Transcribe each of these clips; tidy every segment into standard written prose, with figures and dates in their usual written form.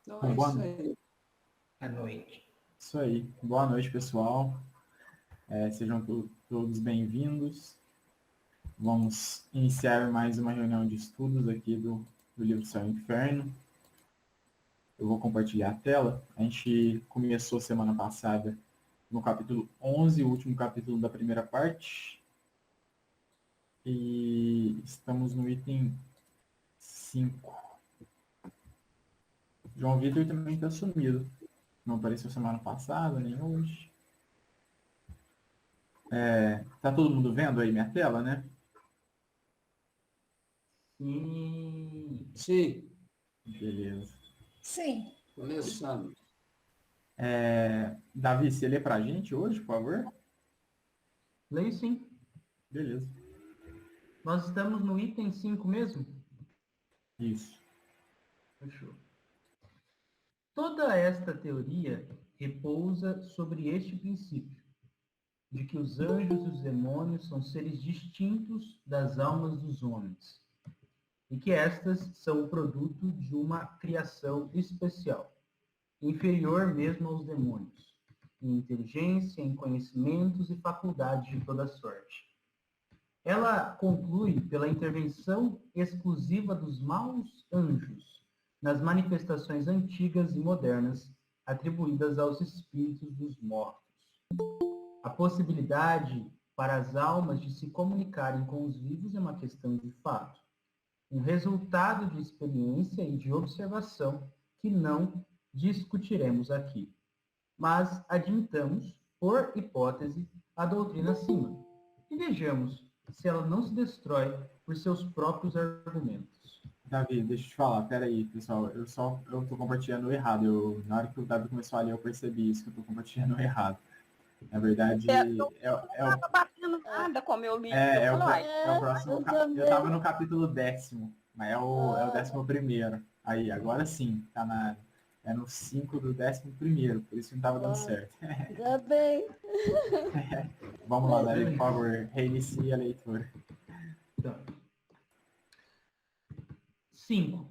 Então Bom, é isso aí. À noite. isso aí. Boa noite, pessoal. Sejam todos bem-vindos. Vamos iniciar mais uma reunião de estudos aqui do livro Céu e Inferno. Eu vou compartilhar a tela. A gente começou semana passada no capítulo 11, o último capítulo da primeira parte. E estamos no item 5. João Vitor também está sumido. Não apareceu semana passada, nem hoje. Tá todo mundo vendo aí minha tela, né? Sim. Sim, Beleza. Sim, começando. Davi, você lê pra gente hoje, por favor? Leio sim. Beleza. Nós estamos no item 5 mesmo? Isso. Fechou. Toda esta teoria repousa sobre este princípio, de que os anjos e os demônios são seres distintos das almas dos homens, e que estas são o produto de uma criação especial, inferior mesmo aos demônios, em inteligência, em conhecimentos e faculdades de toda sorte. Ela conclui pela intervenção exclusiva dos maus anjos nas manifestações antigas e modernas atribuídas aos espíritos dos mortos. A possibilidade para as almas de se comunicarem com os vivos é uma questão de fato, um resultado de experiência e de observação que não discutiremos aqui. Mas admitamos, por hipótese, a doutrina acima e vejamos se ela não se destrói por seus próprios argumentos. Davi, deixa eu te falar. Pera aí, pessoal. Eu tô compartilhando errado. Na hora que o Davi começou a ler, eu percebi isso, que eu tô compartilhando errado. Na verdade, Não estava batendo nada com o meu livro. é, Eu o, falei, é o próximo. eu também. Eu tava no capítulo 10º, mas é o 11º. Aí, agora sim, é no 5 do 11º, por isso que não tava dando certo. Ainda bem. Vamos lá, Davi, por favor, reinicie a leitura. Então, 5.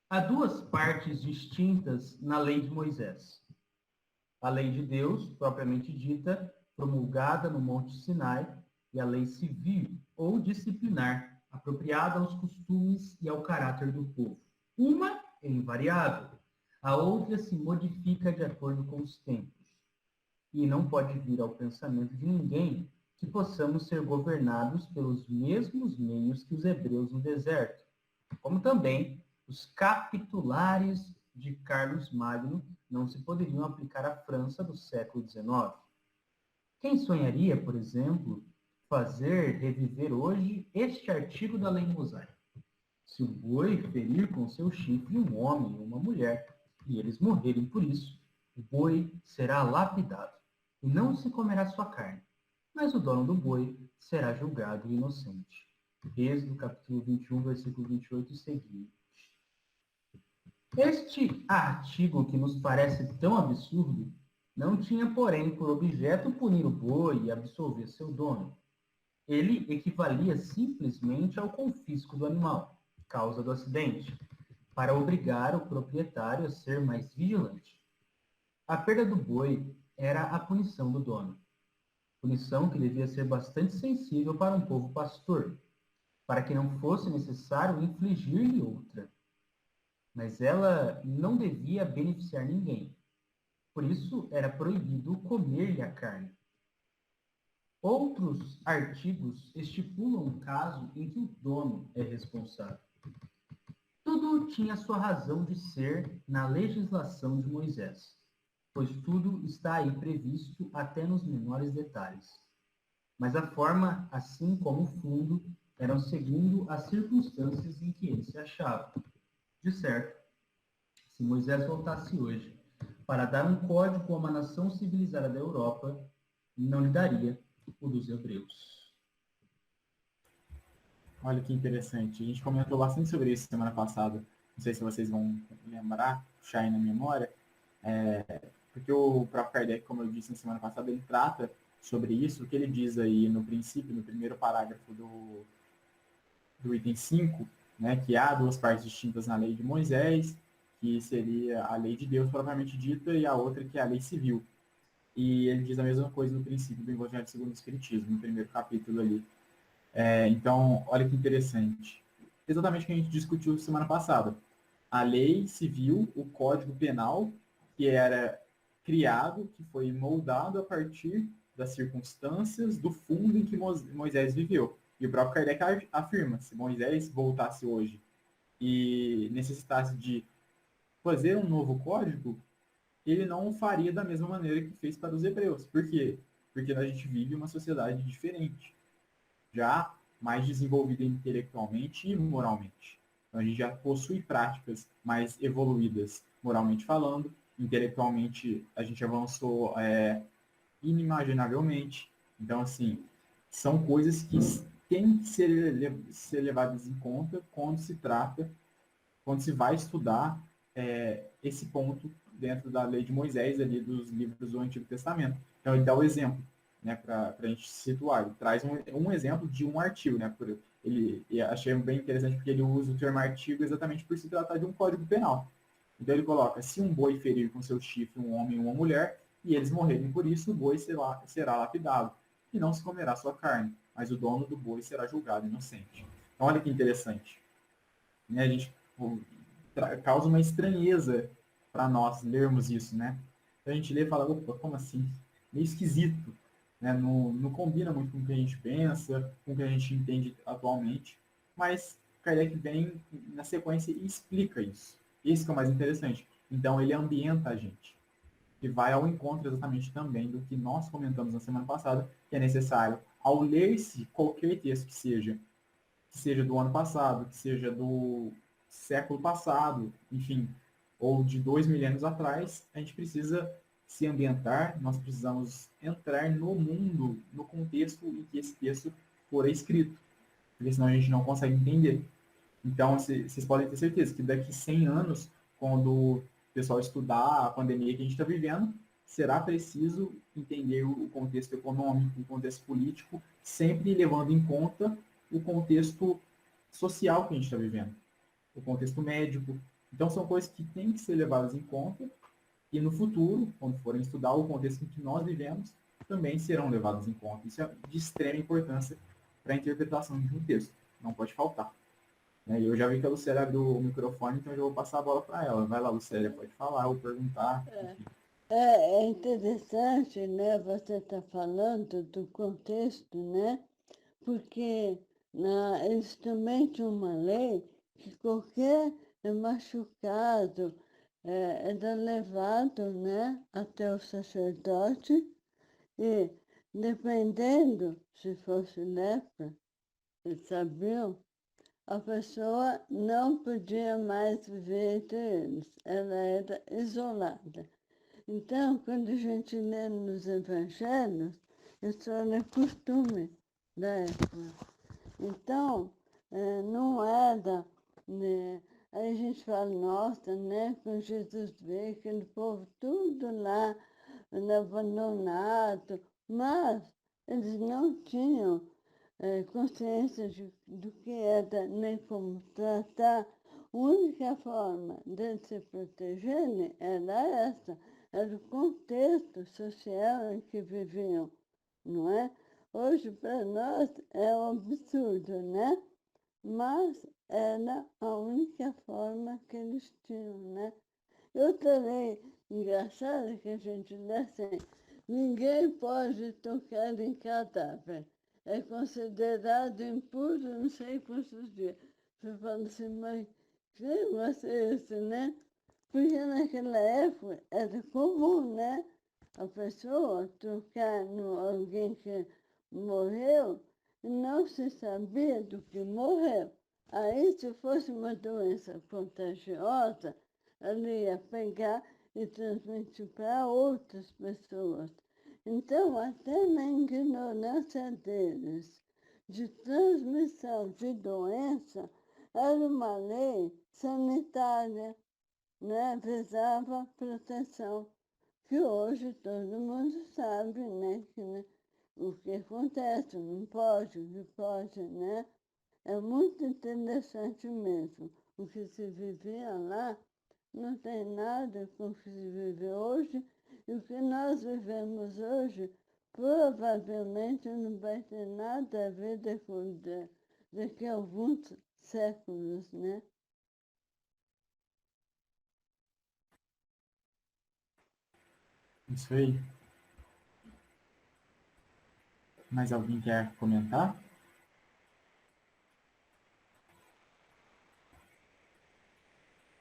Há duas partes distintas na lei de Moisés. A lei de Deus, propriamente dita, promulgada no Monte Sinai, e a lei civil ou disciplinar, apropriada aos costumes e ao caráter do povo. Uma é invariável, a outra se modifica de acordo com os tempos. E não pode vir ao pensamento de ninguém que possamos ser governados pelos mesmos meios que os hebreus no deserto, como também os capitulares de Carlos Magno não se poderiam aplicar à França do século XIX. Quem sonharia, por exemplo, fazer reviver hoje este artigo da lei mosaica? Se um boi ferir com seu chifre um homem ou uma mulher, e eles morrerem por isso, o boi será lapidado, e não se comerá sua carne, mas o dono do boi será julgado inocente. Êxodo capítulo 21, versículo 28 e seguinte. Este artigo, que nos parece tão absurdo, não tinha, porém, por objeto punir o boi e absolver seu dono. Ele equivalia simplesmente ao confisco do animal, causa do acidente, para obrigar o proprietário a ser mais vigilante. A perda do boi era a punição do dono, punição que devia ser bastante sensível para um povo pastor, para que não fosse necessário infligir-lhe outra. Mas ela não devia beneficiar ninguém. Por isso, era proibido comer-lhe a carne. Outros artigos estipulam um caso em que o dono é responsável. Tudo tinha sua razão de ser na legislação de Moisés, pois tudo está aí previsto até nos menores detalhes. Mas a forma, assim como o fundo, eram segundo as circunstâncias em que ele se achava. De certo, se Moisés voltasse hoje para dar um código a uma nação civilizada da Europa, não lhe daria o dos hebreus. Olha que interessante. A gente comentou bastante sobre isso semana passada. Não sei se vocês vão lembrar, puxar aí na memória. Porque o próprio Kardec, como eu disse na semana passada, ele trata sobre isso. O que ele diz aí no princípio, no primeiro parágrafo do item 5, né, que há duas partes distintas na lei de Moisés, que seria a lei de Deus propriamente dita, e a outra que é a lei civil. E ele diz a mesma coisa no princípio do Evangelho segundo o Espiritismo, no primeiro capítulo ali. Então, olha que interessante. Exatamente o que a gente discutiu semana passada. A lei civil, o Código Penal, que era criado, que foi moldado a partir das circunstâncias do fundo em que Moisés viveu. E o próprio Kardec afirma, se Moisés voltasse hoje e necessitasse de fazer um novo código, ele não faria da mesma maneira que fez para os hebreus. Por quê? Porque a gente vive uma sociedade diferente, já mais desenvolvida intelectualmente e moralmente. Então, a gente já possui práticas mais evoluídas moralmente falando, intelectualmente a gente avançou inimaginavelmente. Então, assim, são coisas que têm que ser levadas em conta quando se vai estudar esse ponto dentro da lei de Moisés, ali dos livros do Antigo Testamento. Então, ele dá o exemplo, né, para a gente situar. Ele traz um exemplo de um artigo, né, e achei bem interessante porque ele usa o termo artigo exatamente por se tratar de um código penal. Então, ele coloca, se um boi ferir com seu chifre um homem e uma mulher, e eles morrerem por isso, o boi será lapidado, e não se comerá sua carne, mas o dono do boi será julgado inocente. Então, olha que interessante. Né? A gente causa uma estranheza para nós lermos isso, né? Então a gente lê e fala, opa, como assim? Meio esquisito, né? Não combina muito com o que a gente pensa, com o que a gente entende atualmente, mas Kardec vem na sequência e explica isso. Esse que é o mais interessante. Então ele ambienta a gente e vai ao encontro exatamente também do que nós comentamos na semana passada, que é necessário, ao ler-se qualquer texto que seja do ano passado, que seja do século passado, enfim, ou de 2 milênios atrás, a gente precisa se ambientar, nós precisamos entrar no mundo, no contexto em que esse texto for escrito, porque senão a gente não consegue entender. Então, vocês podem ter certeza que daqui 100 anos, quando o pessoal estudar a pandemia que a gente está vivendo, será preciso entender o contexto econômico, o contexto político, sempre levando em conta o contexto social que a gente está vivendo, o contexto médico. Então, são coisas que têm que ser levadas em conta e no futuro, quando forem estudar o contexto em que nós vivemos, também serão levadas em conta. Isso é de extrema importância para a interpretação de um texto. Não pode faltar. Eu já vi que a Lucélia abriu o microfone, então eu já vou passar a bola para ela. Vai lá, Lucélia, pode falar ou perguntar. Enfim. É interessante, né, você estar falando do contexto, né? Porque eles também tinham uma lei que qualquer machucado era levado, né, até o sacerdote e, dependendo se fosse lepra, eles sabiam, a pessoa não podia mais viver entre eles, ela era isolada. Então, quando a gente lê nos evangelhos, isso era costume da época. Então, não era, né? Aí a gente fala, nossa, né? Quando Jesus veio, aquele povo tudo lá, abandonado, mas eles não tinham consciência do que era, nem como tratar. A única forma de se protegerem era essa, era o contexto social em que viviam, não é? Hoje, para nós, é um absurdo, né? Mas era a única forma que eles tinham, né? Eu também, engraçado que a gente lê assim, ninguém pode tocar em cadáver. É considerado impuro não sei quantos dias. Você fala assim, mas que negócio é esse, né? Porque naquela época era comum, né? A pessoa tocar no alguém que morreu e não se sabia do que morreu. Aí, se fosse uma doença contagiosa, ela ia pegar e transmitir para outras pessoas. Então, até na ignorância deles de transmissão de doença, era uma lei sanitária, né? Visava proteção, que hoje todo mundo sabe, né? O que acontece, não pode, o que pode, né? É muito interessante mesmo o que se vivia lá não tem nada com o que se vive hoje, e o que nós vivemos hoje provavelmente não vai ter nada a ver daqui a alguns séculos, né? Isso aí. Mais alguém quer comentar?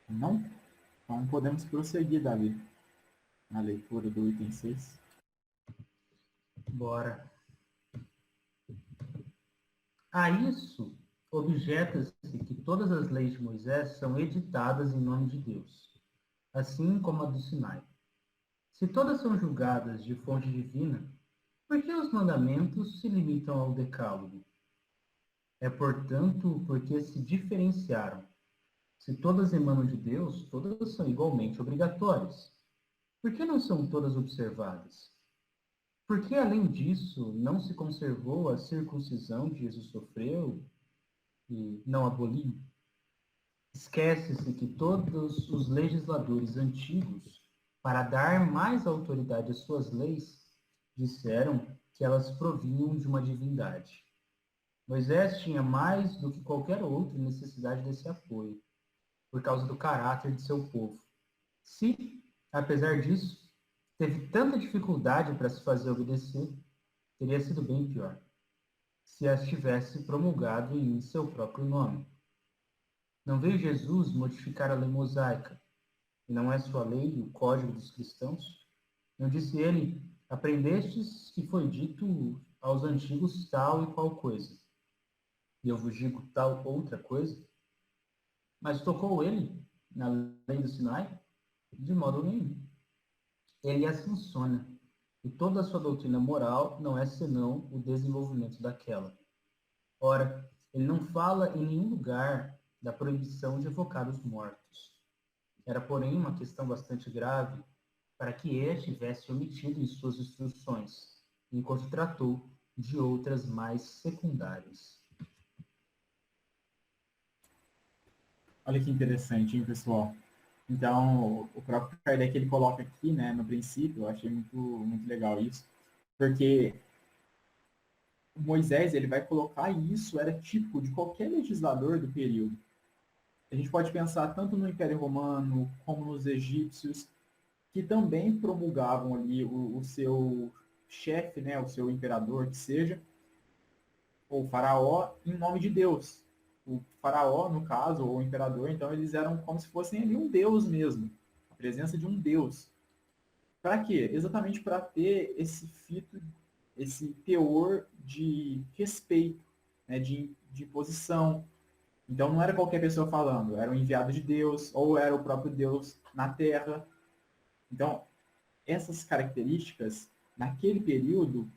Não? Então podemos prosseguir, Davi, na leitura do item 6. Bora. A isso, objeta-se que todas as leis de Moisés são editadas em nome de Deus, assim como a do Sinai. Se todas são julgadas de fonte divina, por que os mandamentos se limitam ao decálogo? É, portanto, porque se diferenciaram. Se todas emanam de Deus, todas são igualmente obrigatórias. Por que não são todas observadas? Por que, além disso, não se conservou a circuncisão que Jesus sofreu e não aboliu? Esquece-se que todos os legisladores antigos, para dar mais autoridade às suas leis, disseram que elas provinham de uma divindade. Moisés tinha mais do que qualquer outro necessidade desse apoio, por causa do caráter de seu povo. Se, apesar disso, teve tanta dificuldade para se fazer obedecer, teria sido bem pior se as tivesse promulgado em seu próprio nome. Não veio Jesus modificar a lei mosaica, e não é sua lei o código dos cristãos? Não disse ele, aprendestes que foi dito aos antigos tal e qual coisa, e eu vos digo tal outra coisa? Mas tocou ele na lei do Sinai? De modo nenhum. Ele a sanciona, e toda a sua doutrina moral não é senão o desenvolvimento daquela. Ora, ele não fala em nenhum lugar da proibição de evocar os mortos. Era, porém, uma questão bastante grave para que ele tivesse omitido em suas instruções, enquanto tratou de outras mais secundárias. Olha que interessante, hein, pessoal? Então, o próprio Kardec ele coloca aqui, né, no princípio, eu achei muito legal isso, porque Moisés ele vai colocar isso, era típico de qualquer legislador do período. A gente pode pensar tanto no Império Romano como nos egípcios, que também promulgavam ali o seu chefe, né, o seu imperador, que seja, ou faraó, em nome de Deus. O faraó, no caso, ou o imperador, então eles eram como se fossem ali um deus mesmo, a presença de um deus. Para quê? Exatamente para ter esse fito, esse teor de respeito, né, de imposição. Então não era qualquer pessoa falando, era o enviado de Deus, ou era o próprio Deus na Terra. Então, essas características, naquele período,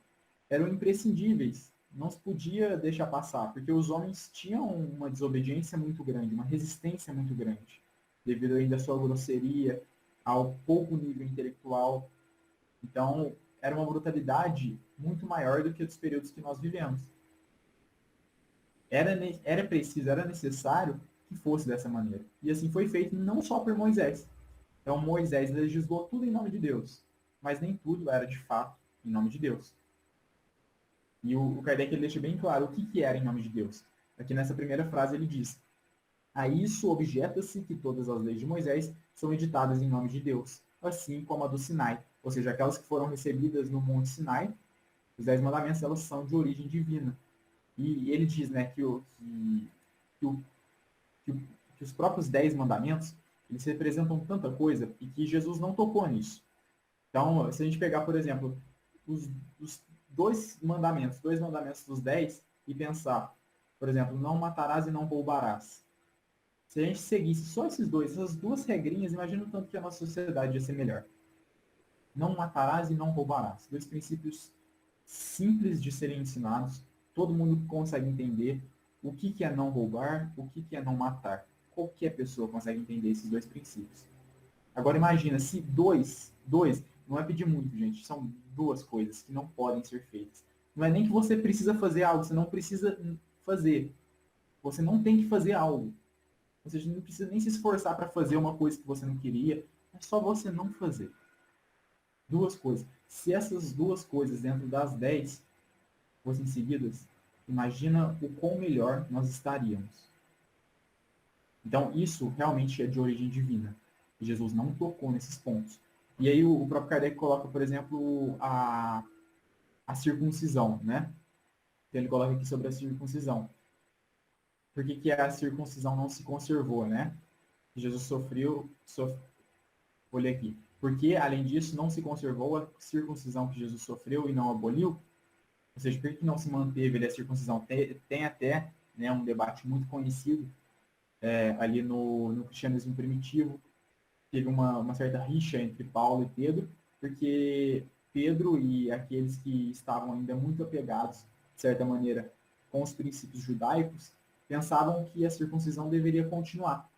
eram imprescindíveis. Não se podia deixar passar, porque os homens tinham uma desobediência muito grande, uma resistência muito grande, devido ainda à sua grosseria, ao pouco nível intelectual. Então, era uma brutalidade muito maior do que dos períodos que nós vivemos. Era preciso, era necessário que fosse dessa maneira. E assim foi feito não só por Moisés. Então, Moisés legislou tudo em nome de Deus, mas nem tudo era de fato em nome de Deus. E o Kardec ele deixa bem claro o que era em nome de Deus. Aqui nessa primeira frase ele diz: a isso objeta-se que todas as leis de Moisés são editadas em nome de Deus, assim como a do Sinai, ou seja, aquelas que foram recebidas no Monte Sinai, os 10 mandamentos, elas são de origem divina. E ele diz, né, que os próprios 10 mandamentos, eles representam tanta coisa e que Jesus não tocou nisso. Então, se a gente pegar, por exemplo, os dois mandamentos dos 10 e pensar, por exemplo, não matarás e não roubarás. Se a gente seguisse só essas duas regrinhas, imagina o tanto que a nossa sociedade ia ser melhor. Não matarás e não roubarás. Dois princípios simples de serem ensinados, todo mundo consegue entender o que é não roubar, o que é não matar. Qualquer pessoa consegue entender esses dois princípios. Agora imagina se dois, não é pedir muito, gente, são duas coisas que não podem ser feitas. Não é nem que você precisa fazer algo, você não precisa fazer. Você não tem que fazer algo. Ou seja, não precisa nem se esforçar para fazer uma coisa que você não queria, é só você não fazer. Duas coisas. Se essas duas coisas dentro das 10 fossem seguidas, imagina o quão melhor nós estaríamos. Então, isso realmente é de origem divina. Jesus não tocou nesses pontos. E aí o próprio Kardec coloca, por exemplo, a circuncisão, né? Então, ele coloca aqui sobre a circuncisão. Por que, que a circuncisão não se conservou, né? Jesus sofreu, olha aqui. Porque, além disso, não se conservou a circuncisão que Jesus sofreu e não aboliu? Ou seja, por que não se manteve a circuncisão? Tem até, né, um debate muito conhecido ali no cristianismo primitivo. Teve uma certa rixa entre Paulo e Pedro, porque Pedro e aqueles que estavam ainda muito apegados, de certa maneira, com os princípios judaicos, pensavam que a circuncisão deveria continuar.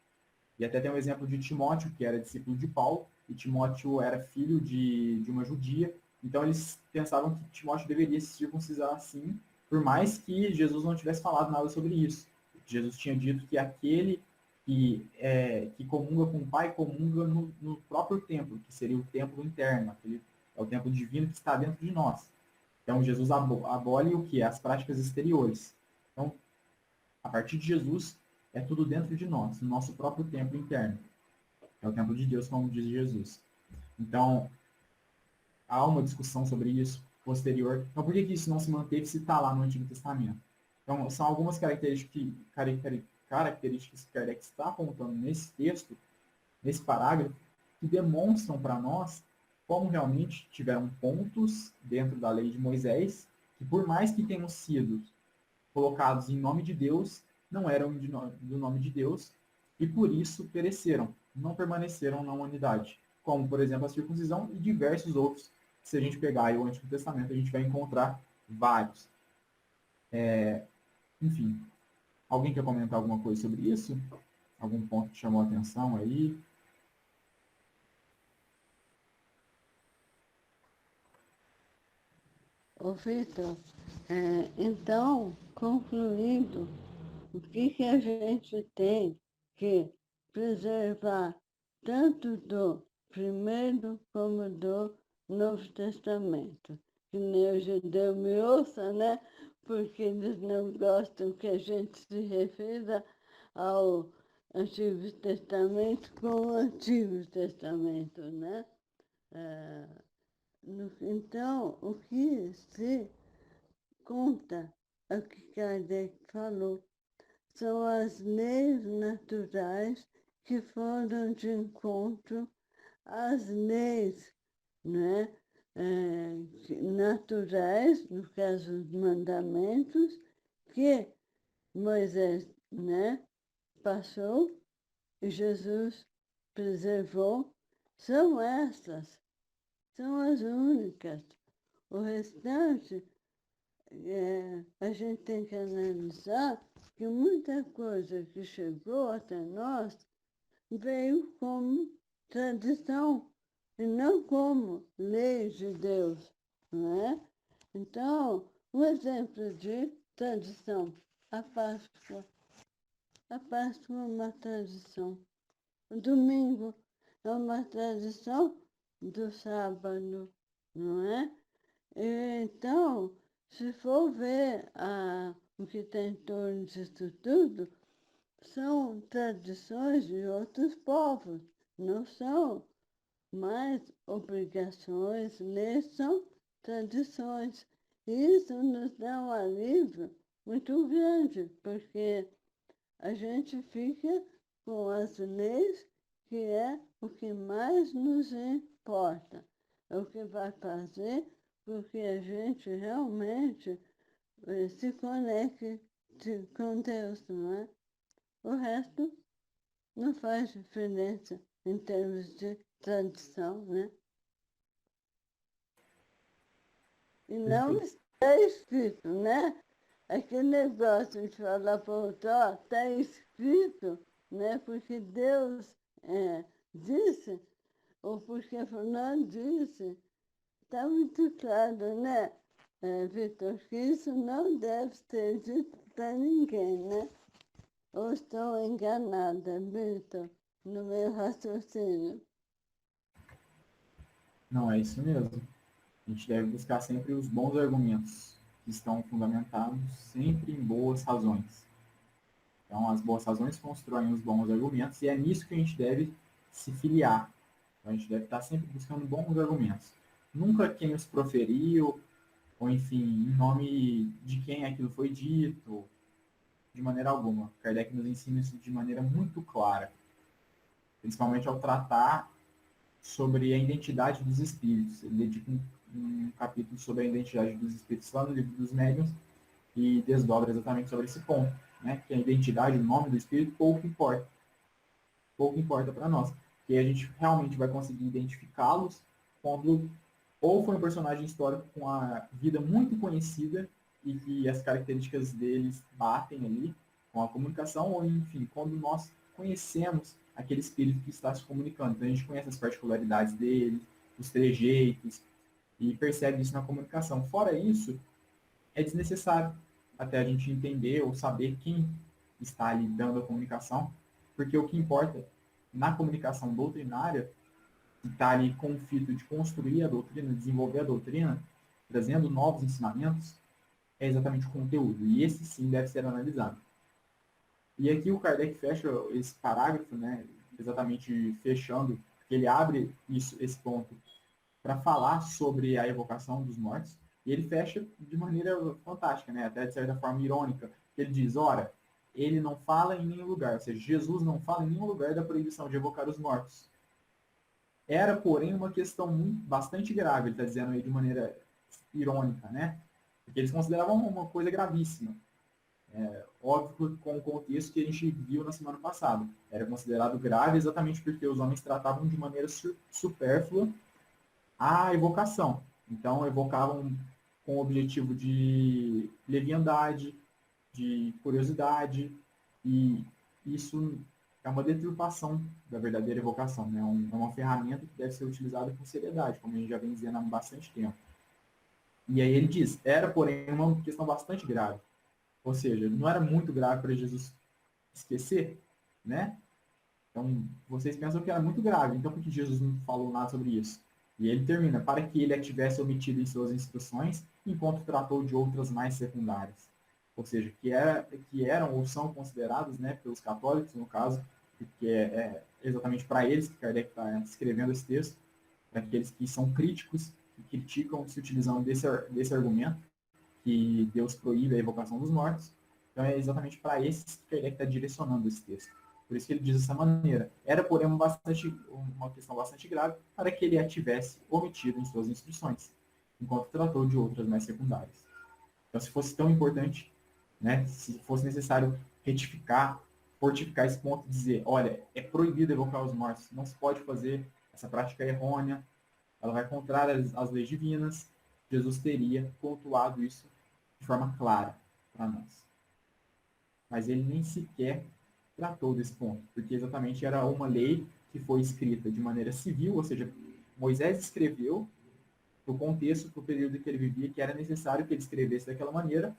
E até tem um exemplo de Timóteo, que era discípulo de Paulo, e Timóteo era filho de uma judia, então eles pensavam que Timóteo deveria se circuncisar sim, por mais que Jesus não tivesse falado nada sobre isso. Jesus tinha dito que aquele que comunga com o Pai comunga no próprio templo, que seria o templo interno, aquele, é o templo divino que está dentro de nós. Então Jesus abole o que? As práticas exteriores. Então, a partir de Jesus, é tudo dentro de nós, no nosso próprio templo interno. É o templo de Deus, como diz Jesus. Então, há uma discussão sobre isso posterior. Então, por que isso não se manteve se está lá no Antigo Testamento? Então, são algumas características que Kardec está apontando nesse texto, nesse parágrafo, que demonstram para nós como realmente tiveram pontos dentro da lei de Moisés, que por mais que tenham sido colocados em nome de Deus, não eram do nome de Deus, e por isso pereceram, não permaneceram na humanidade. Como, por exemplo, a circuncisão e diversos outros. Se a gente pegar aí o Antigo Testamento, a gente vai encontrar vários. Enfim, alguém quer comentar alguma coisa sobre isso? Algum ponto que chamou a atenção aí? Ô, Vitor, então, concluindo, o que a gente tem que preservar tanto do Primeiro como do Novo Testamento? Que nem o judeu me ouça, né? Porque eles não gostam que a gente se refira ao Antigo Testamento com o Antigo Testamento, né? Então, o que se conta, é o que Kardec falou, são as leis naturais que foram de encontro às leis, né, naturais, no caso dos mandamentos, que Moisés, né, passou e Jesus preservou, são essas, são as únicas. O restante, a gente tem que analisar que muita coisa que chegou até nós veio como tradição e não como lei de Deus, não é? Então, um exemplo de tradição, a Páscoa. A Páscoa é uma tradição. O domingo é uma tradição do sábado, não é? Então, se for ver o que tem em torno disso tudo, são tradições de outros povos, não são mais obrigações, leis são tradições. Isso nos dá um alívio muito grande, porque a gente fica com as leis, que é o que mais nos importa, é o que vai fazer porque a gente realmente se conecte com Deus, não é? O resto não faz diferença em termos de tradição, né? E não Perfeito. está escrito, né? Aquele negócio de falar para o outro, ó, está escrito, né? Porque Deus disse, ou porque fulano disse, está muito claro, né, Vitor, que isso não deve ser dito para ninguém, né? ou estou enganada, Vitor, no meu raciocínio? Não, é isso mesmo. A gente deve buscar sempre os bons argumentos, que estão fundamentados sempre em boas razões. Então, as boas razões constroem os bons argumentos e é nisso que a gente deve se filiar. Então, a gente deve estar sempre buscando bons argumentos. Nunca quem os proferiu, ou enfim, em nome de quem aquilo foi dito, de maneira alguma. Kardec nos ensina isso de maneira muito clara, principalmente ao tratar sobre a identidade dos espíritos. Ele dedica um capítulo sobre a identidade dos espíritos lá no livro dos médiuns e desdobra exatamente sobre esse ponto, né? Que a identidade, o nome do espírito, pouco importa para nós, porque a gente realmente vai conseguir identificá-los quando ou foi um personagem histórico com a vida muito conhecida e que as características deles batem ali com a comunicação, ou enfim, quando nós conhecemos aquele espírito que está se comunicando. Então a gente conhece as particularidades dele, os trejeitos, e percebe isso na comunicação. Fora isso, é desnecessário até a gente entender ou saber quem está ali dando a comunicação, porque o que importa na comunicação doutrinária, que está ali com o fito de construir a doutrina, desenvolver a doutrina, trazendo novos ensinamentos, é exatamente o conteúdo. E esse sim deve ser analisado. E aqui o Kardec fecha esse parágrafo, né, exatamente fechando, porque ele abre esse ponto para falar sobre a evocação dos mortos, e ele fecha de maneira fantástica, né, até de certa forma irônica. Ele diz, ora, ele não fala em nenhum lugar, ou seja, Jesus não fala em nenhum lugar da proibição de evocar os mortos. Era, porém, uma questão bastante grave, ele está dizendo aí de maneira irônica, né? Porque eles consideravam uma coisa gravíssima. Óbvio, com o contexto que a gente viu na semana passada. Era considerado grave exatamente porque os homens tratavam de maneira supérflua a evocação. Então, evocavam com o objetivo de leviandade, de curiosidade, e isso é uma deturpação da verdadeira evocação, né? É uma ferramenta que deve ser utilizada com seriedade, como a gente já vem dizendo há bastante tempo. E aí ele diz, era, porém, uma questão bastante grave. Ou seja, não era muito grave para Jesus esquecer, né? Então, vocês pensam que era muito grave, então por que Jesus não falou nada sobre isso? E ele termina, para que ele a tivesse omitido em suas instruções, enquanto tratou de outras mais secundárias. Ou seja, que eram ou são consideradas, né, pelos católicos, no caso, porque é exatamente para eles que Kardec está escrevendo esse texto, para aqueles que são críticos, que criticam se utilizando desse argumento, que Deus proíbe a evocação dos mortos. Então é exatamente para esses que Kardec está direcionando esse texto. Por isso que ele diz dessa maneira. Era, porém, uma questão bastante grave para que ele a tivesse omitido em suas instruções, enquanto tratou de outras mais secundárias. Então, se fosse tão importante, né, se fosse necessário retificar, fortificar esse ponto, dizer, olha, é proibido evocar os mortos, não se pode fazer, essa prática é errônea, ela vai contrária às leis divinas, Jesus teria pontuado isso de forma clara para nós. Mas ele nem sequer tratou desse ponto, porque exatamente era uma lei que foi escrita de maneira civil, ou seja, Moisés escreveu para o contexto, para o período que ele vivia, que era necessário que ele escrevesse daquela maneira,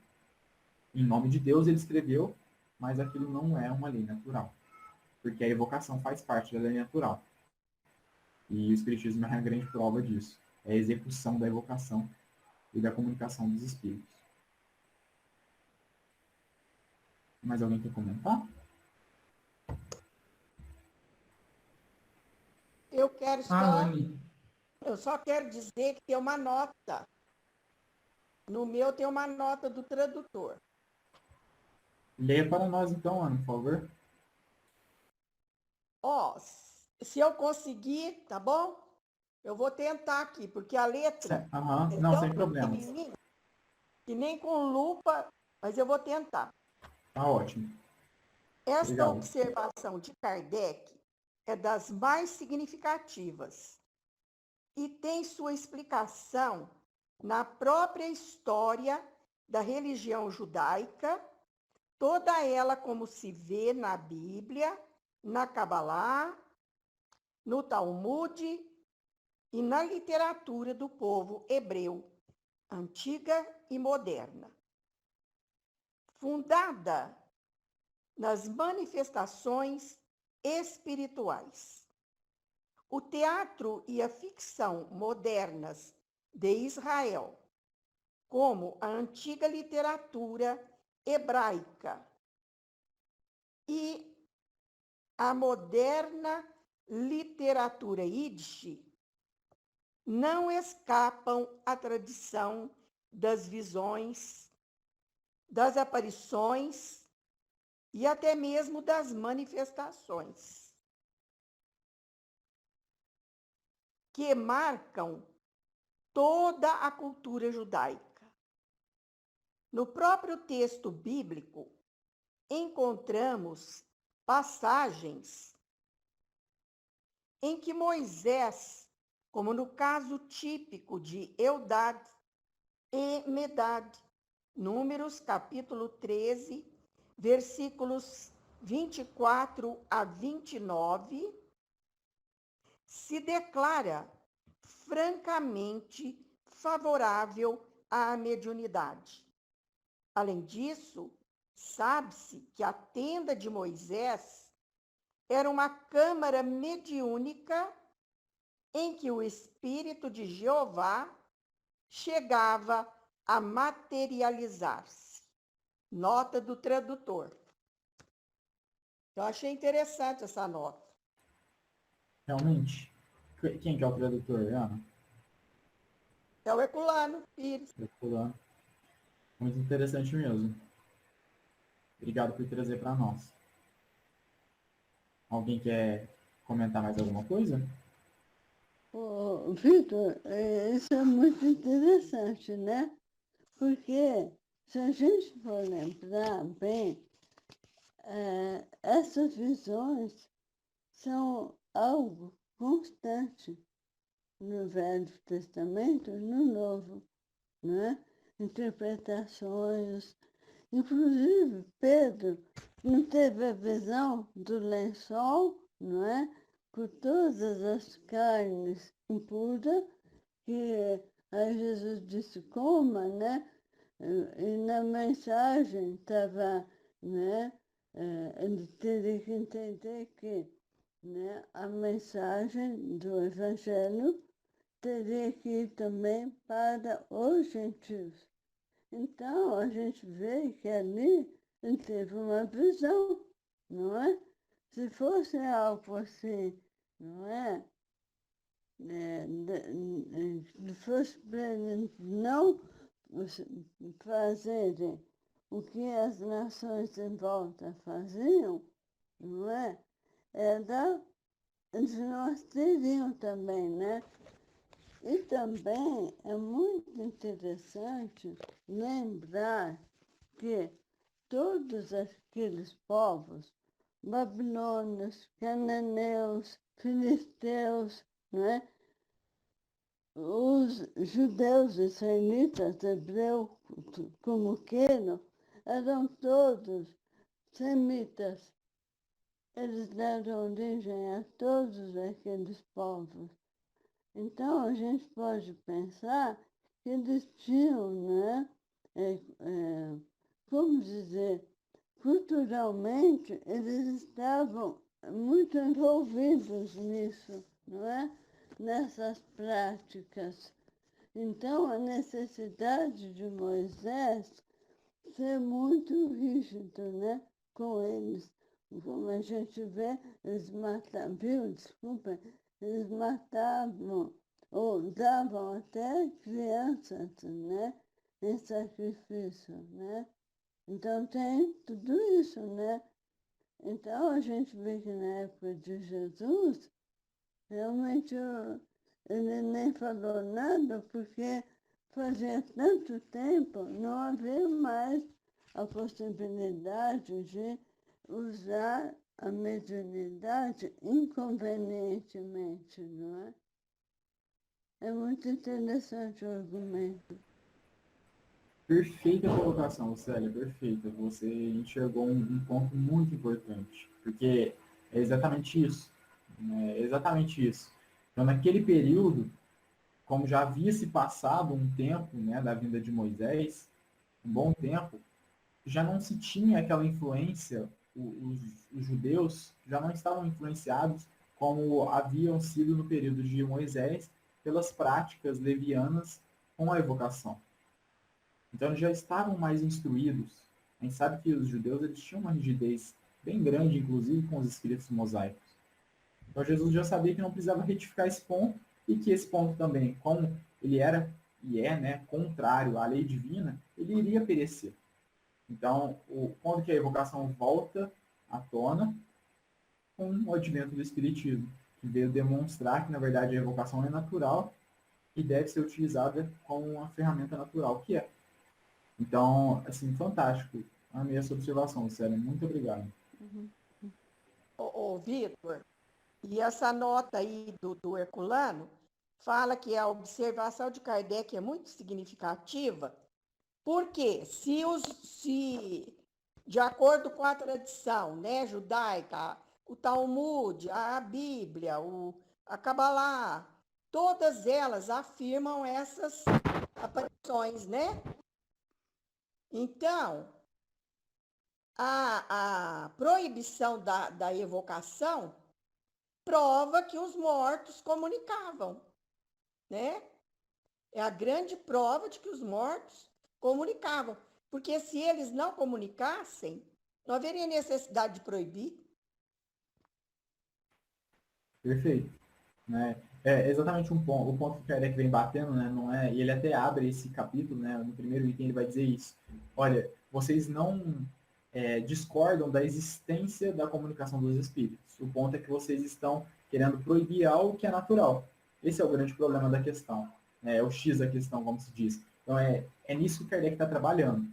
em nome de Deus ele escreveu, mas aquilo não é uma lei natural, porque a evocação faz parte da lei natural. E o Espiritismo é uma grande prova disso, é a execução da evocação e da comunicação dos espíritos. Mais alguém quer comentar? Eu quero Anne. eu só quero dizer que tem uma nota. No meu tem uma nota do tradutor. Leia para nós então, Ana, por favor. Ó, se eu conseguir, tá bom? Eu vou tentar aqui, porque a letra é Não, tão sem problemas. pequenininha que nem com lupa, mas eu vou tentar. Tá ótimo. Esta Obrigado. observação de Kardec é das mais significativas e tem sua explicação na própria história da religião judaica, toda ela como se vê na Bíblia, na Cabalá, no Talmud e na literatura do povo hebreu, antiga e moderna. Fundada nas manifestações espirituais. O teatro e a ficção modernas de Israel, como a antiga literatura hebraica e a moderna literatura Yiddish, não escapam à tradição das visões, das aparições e até mesmo das manifestações, que marcam toda a cultura judaica. No próprio texto bíblico, encontramos passagens em que Moisés, como no caso típico de Eldad e Medad, Números capítulo 13, versículos 24 a 29, se declara francamente favorável à mediunidade. Além disso, sabe-se que a tenda de Moisés era uma câmara mediúnica em que o Espírito de Jeová chegava a materializar-se. Nota do tradutor. Eu achei interessante essa nota. Realmente. Quem que é o tradutor, Ana? É o Herculano Pires. Herculano. Muito interessante mesmo. Obrigado por trazer para nós. Alguém quer comentar mais alguma coisa? Vitor, isso é muito interessante, né? Porque se a gente for lembrar bem, essas visões são algo constante no Velho Testamento e no Novo, né? Interpretações. Inclusive, Pedro não teve a visão do lençol, não é? Com todas as carnes impuras, que aí Jesus disse coma, né? E na mensagem estava, né? Ele teria que entender que, né, a mensagem do Evangelho teria que ir também para os gentios. Então, a gente vê que ali ele teve uma visão, não é? Se fosse algo assim, não é? Se fosse para eles não fazerem o que as nações em volta faziam, não é? Eles não teriam também, né? E também é muito interessante lembrar que todos aqueles povos, babilônios, cananeus, filisteus, né? Os judeus israelitas, hebreus, como queiram, eram todos semitas. Eles deram origem a todos aqueles povos. Então, a gente pode pensar que eles tinham, né, como dizer, culturalmente, eles estavam muito envolvidos nisso, não é? Nessas práticas. Então, a necessidade de Moisés ser muito rígido, né, com eles. Como a gente vê, eles matavam, desculpa, eles matavam ou davam até crianças, né, em sacrifício, né? Então tem tudo isso, né? Então a gente vê que na época de Jesus, realmente ele nem falou nada, porque fazia tanto tempo, não havia mais a possibilidade de usar a mediunidade inconvenientemente, não é? É muito interessante o argumento. Perfeita colocação, Célia, perfeita. Você enxergou um ponto muito importante, porque é exatamente isso. Né? É exatamente isso. Então, naquele período, como já havia se passado um tempo, né, da vinda de Moisés, um bom tempo, já não se tinha aquela influência os judeus já não estavam influenciados como haviam sido no período de Moisés pelas práticas levianas com a evocação. Então eles já estavam mais instruídos. A gente sabe que os judeus eles tinham uma rigidez bem grande, inclusive com os escritos mosaicos. Então Jesus já sabia que não precisava retificar esse ponto e que esse ponto também, como ele era e é, né, contrário à lei divina, ele iria perecer. Então, quando que a evocação volta à tona, com o advento do Espiritismo, que veio demonstrar que, na verdade, a evocação é natural e deve ser utilizada como uma ferramenta natural, que é. Então, assim, fantástico. Amei essa observação, sério. Muito obrigado. Ô, Vitor, e essa nota aí do Herculano fala que a observação de Kardec é muito significativa, porque se de acordo com a tradição, né, judaica, o Talmud, a Bíblia, a Kabbalah, todas elas afirmam essas aparições, né? Então, a proibição da evocação prova que os mortos comunicavam, né? É a grande prova de que os mortos comunicavam. Porque se eles não comunicassem, não haveria necessidade de proibir. Perfeito. Né? É exatamente o ponto que o Kardec vem batendo, né? Não é, e ele até abre esse capítulo, né? No primeiro item ele vai dizer isso. Olha, vocês não discordam da existência da comunicação dos espíritos. O ponto é que vocês estão querendo proibir algo que é natural. Esse é o grande problema da questão. É o X da questão, como se diz. Então é nisso que o Kardec está trabalhando,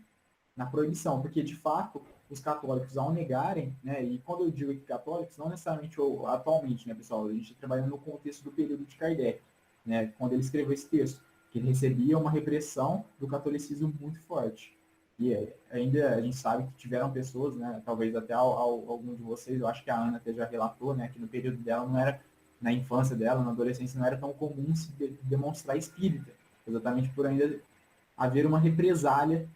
na proibição, porque de fato os católicos, ao negarem, né, e quando eu digo aqui católicos, não necessariamente atualmente, né, pessoal, a gente está trabalhando no contexto do período de Kardec, né, quando ele escreveu esse texto, que ele recebia uma repressão do catolicismo muito forte. E ainda a gente sabe que tiveram pessoas, né, talvez até algum de vocês, eu acho que a Ana até já relatou, né, que no período dela não era, na infância dela, na adolescência, não era tão comum se demonstrar espírita, exatamente por ainda haver uma represália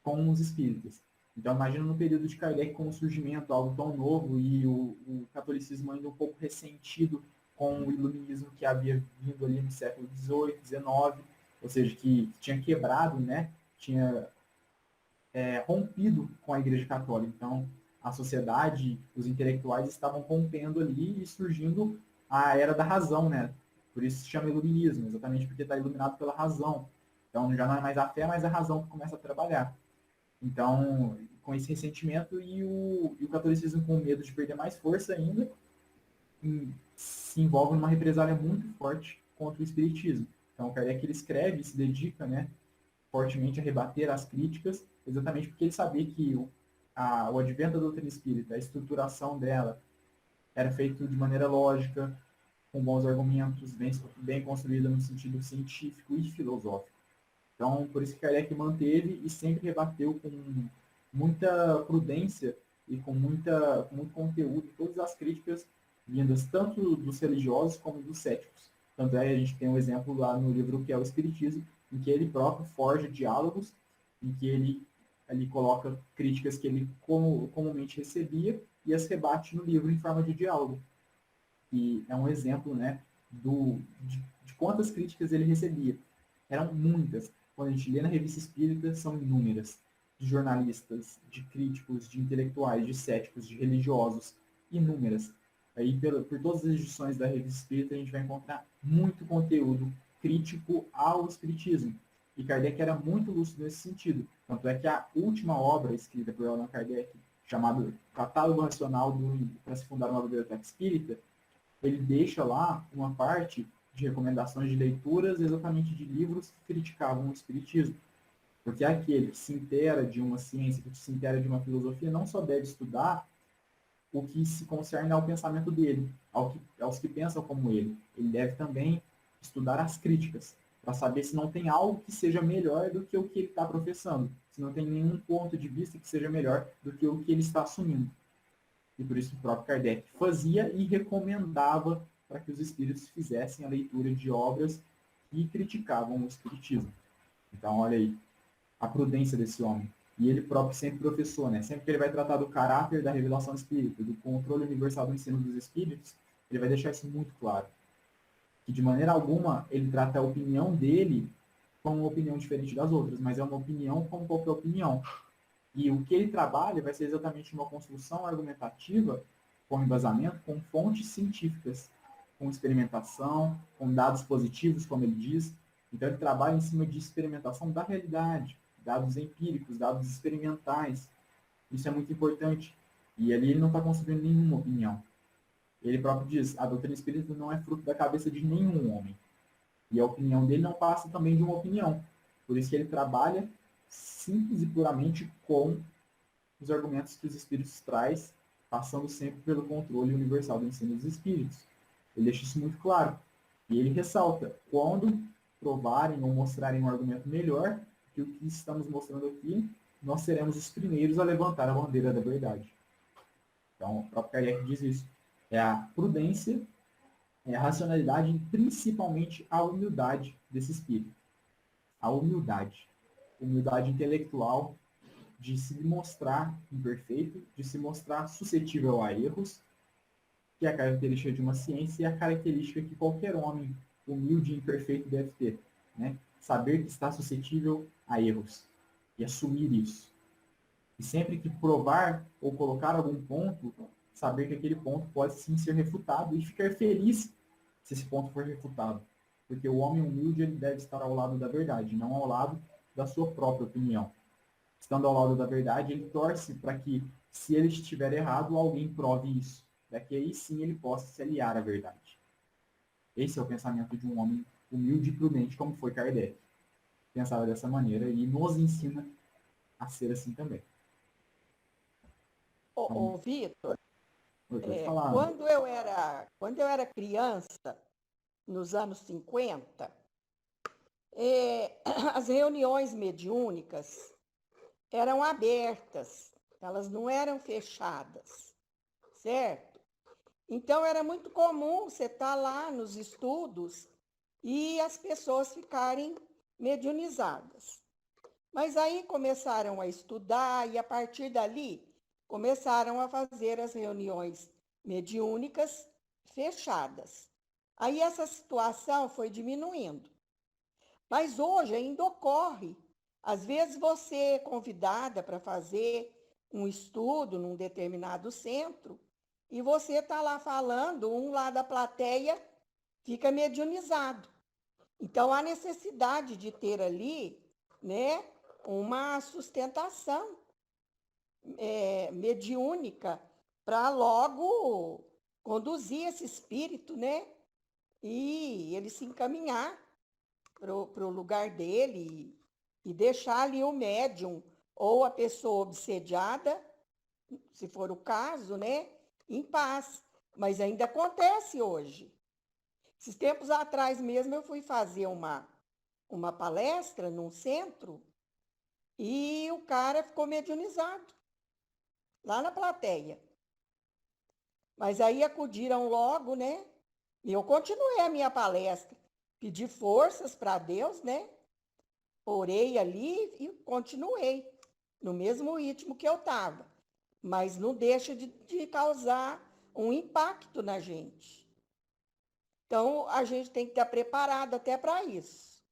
com os espíritas. Então, imagina no período de Kardec com o surgimento, algo tão novo, e o catolicismo ainda um pouco ressentido com o iluminismo que havia vindo ali no século XVIII, XIX, ou seja, que tinha quebrado, né? Tinha rompido com a Igreja Católica. Então, a sociedade, os intelectuais estavam rompendo ali e surgindo a era da razão, né? Por isso se chama iluminismo, exatamente porque está iluminado pela razão. Então, já não é mais a fé, mas a razão que começa a trabalhar. Então, com esse ressentimento e o catolicismo com medo de perder mais força ainda, se envolve numa represália muito forte contra o espiritismo. Então, Kardec ele escreve e se dedica, né, fortemente a rebater as críticas, exatamente porque ele sabia que o advento da doutrina espírita, a estruturação dela, era feito de maneira lógica, com bons argumentos, bem construída no sentido científico e filosófico. Então, por isso que Kardec manteve e sempre rebateu com muita prudência e com muito conteúdo todas as críticas vindas tanto dos religiosos como dos céticos. Tanto é, a gente tem um exemplo lá no livro que é o Espiritismo, em que ele próprio forja diálogos, em que ele coloca críticas que ele comumente recebia e as rebate no livro em forma de diálogo. E é um exemplo, né, de quantas críticas ele recebia. Eram muitas. Quando a gente lê na Revista Espírita, são inúmeras. De jornalistas, de críticos, de intelectuais, de céticos, de religiosos, inúmeras. Aí, por todas as edições da Revista Espírita, a gente vai encontrar muito conteúdo crítico ao espiritismo. E Kardec era muito lúcido nesse sentido. Tanto é que a última obra escrita por Allan Kardec, chamada Catálogo Racional para se fundar uma biblioteca espírita, ele deixa lá uma parte de recomendações de leituras exatamente de livros que criticavam o espiritismo. Porque aquele que se inteira de uma ciência, que se inteira de uma filosofia, não só deve estudar o que se concerne ao pensamento dele, aos que pensam como ele. Ele deve também estudar as críticas, para saber se não tem algo que seja melhor do que o que ele está professando, se não tem nenhum ponto de vista que seja melhor do que o que ele está assumindo. E por isso o próprio Kardec fazia e recomendava para que os espíritos fizessem a leitura de obras que criticavam o espiritismo. Então, olha aí, a prudência desse homem. E ele próprio sempre professor, né? Sempre que ele vai tratar do caráter da revelação espírita, do controle universal do ensino dos espíritos, ele vai deixar isso muito claro. Que de maneira alguma ele trata a opinião dele como uma opinião diferente das outras, mas é uma opinião como qualquer opinião. E o que ele trabalha vai ser exatamente uma construção argumentativa com embasamento, com fontes científicas, com experimentação, com dados positivos, como ele diz. Então ele trabalha em cima de experimentação da realidade, dados empíricos, dados experimentais. Isso é muito importante. E ali ele não está construindo nenhuma opinião. Ele próprio diz, a doutrina espírita não é fruto da cabeça de nenhum homem. E a opinião dele não passa também de uma opinião. Por isso que ele trabalha simples e puramente com os argumentos que os espíritos traz, passando sempre pelo controle universal do ensino dos espíritos. Ele deixa isso muito claro. E ele ressalta, quando provarem ou mostrarem um argumento melhor que o que estamos mostrando aqui, nós seremos os primeiros a levantar a bandeira da verdade. Então, o próprio Kardec diz isso. É a prudência, é a racionalidade e principalmente a humildade desse espírito. A humildade. Humildade intelectual de se mostrar imperfeito, de se mostrar suscetível a erros, que é a característica de uma ciência e a característica que qualquer homem humilde e imperfeito deve ter. Né? Saber que está suscetível a erros e assumir isso. E sempre que provar ou colocar algum ponto, saber que aquele ponto pode sim ser refutado e ficar feliz se esse ponto for refutado. Porque o homem humilde ele deve estar ao lado da verdade, não ao lado da sua própria opinião. Estando ao lado da verdade, ele torce para que, se ele estiver errado, alguém prove isso. Para que aí sim ele possa se aliar à verdade. Esse é o pensamento de um homem humilde e prudente, como foi Kardec. Pensava dessa maneira e nos ensina a ser assim também. Ô, Vitor, Pode falar. quando eu era criança, nos anos 50, as reuniões mediúnicas eram abertas, elas não eram fechadas, certo? Então era muito comum você estar lá nos estudos e as pessoas ficarem mediunizadas. Mas aí começaram a estudar e a partir dali começaram a fazer as reuniões mediúnicas fechadas. Aí essa situação foi diminuindo. Mas hoje ainda ocorre. Às vezes você é convidada para fazer um estudo num determinado centro e você está lá falando, um lá da plateia fica mediunizado. Então há necessidade de ter ali, né, uma sustentação mediúnica para logo conduzir esse espírito, né, e ele se encaminhar para o lugar dele e deixar ali o médium ou a pessoa obsediada, se for o caso, né, em paz. Mas ainda acontece hoje. Esses tempos atrás mesmo eu fui fazer uma palestra num centro e o cara ficou mediunizado lá na plateia. Mas aí acudiram logo, né? E eu continuei a minha palestra. Pedi forças para Deus, né? Orei ali e continuei no mesmo ritmo que eu estava. Mas não deixa de causar um impacto na gente. Então, a gente tem que estar preparado até para isso,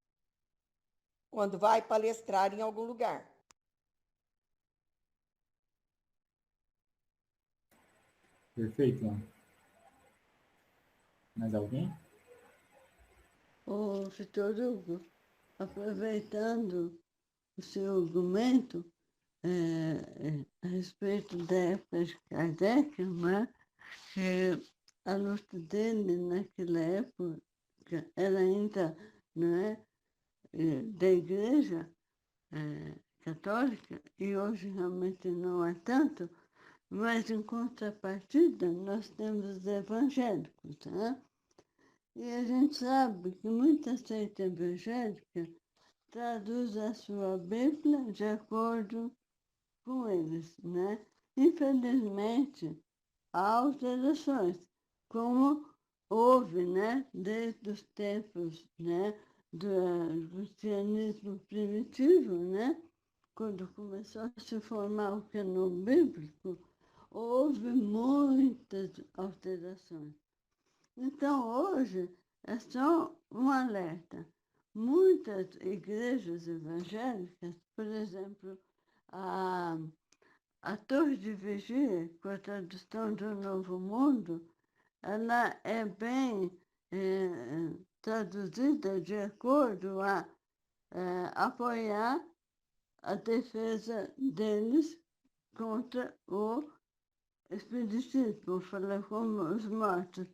quando vai palestrar em algum lugar. Perfeito, Ana. Mais alguém? Ô, Vitor Hugo, aproveitando o seu argumento a respeito da época de Kardec, né? Que a luta dele naquela época era ainda, né, da igreja católica, e hoje realmente não é tanto, mas em contrapartida nós temos os evangélicos, né? E a gente sabe que muita seita evangélica traduz a sua Bíblia de acordo com eles, né? Infelizmente, há alterações, como houve, né, desde os tempos, né, do cristianismo primitivo, né? quando começou a se formar o cânon bíblico, houve muitas alterações. Então, hoje, é só um alerta. Muitas igrejas evangélicas, por exemplo, a Torre de Vigia, com a tradução do Novo Mundo, ela é bem traduzida de acordo a apoiar a defesa deles contra o espiritismo, falar como os mortos.